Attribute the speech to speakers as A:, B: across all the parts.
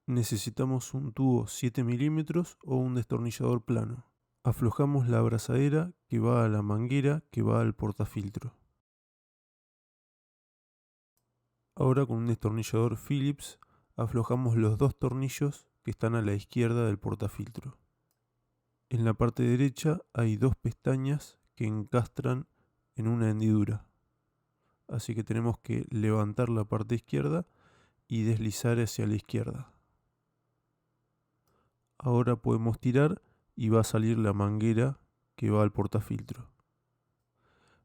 A: Necesitamos un tubo 7 milímetros o un destornillador plano. Aflojamos la abrazadera que va a la manguera que va al portafiltro. Ahora con un destornillador Phillips aflojamos los dos tornillos que están a la izquierda del portafiltro. En la parte derecha hay dos pestañas que encastran en una hendidura. Así que tenemos que levantar la parte izquierda y deslizar hacia la izquierda. Ahora podemos tirar y va a salir la manguera que va al portafiltro.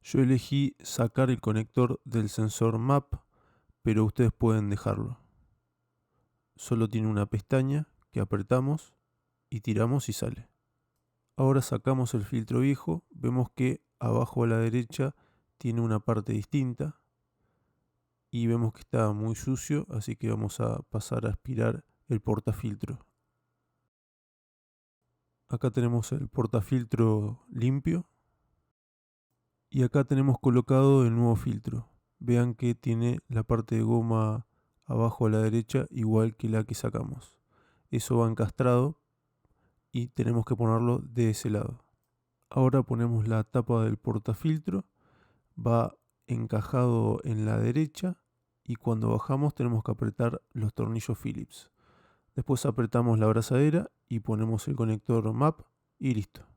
A: Yo elegí sacar el conector del sensor MAP, pero ustedes pueden dejarlo. Solo tiene una pestaña que apretamos y tiramos y sale. Ahora sacamos el filtro viejo, vemos que abajo a la derecha tiene una parte distinta y vemos que está muy sucio, así que vamos a pasar a aspirar el portafiltro. Acá tenemos el portafiltro limpio y acá tenemos colocado el nuevo filtro. Vean que tiene la parte de goma abajo a la derecha igual que la que sacamos. Eso va encastrado y tenemos que ponerlo de ese lado. Ahora ponemos la tapa del portafiltro, va encajado en la derecha y cuando bajamos tenemos que apretar los tornillos Phillips. Después apretamos la abrazadera y ponemos el conector MAP y listo.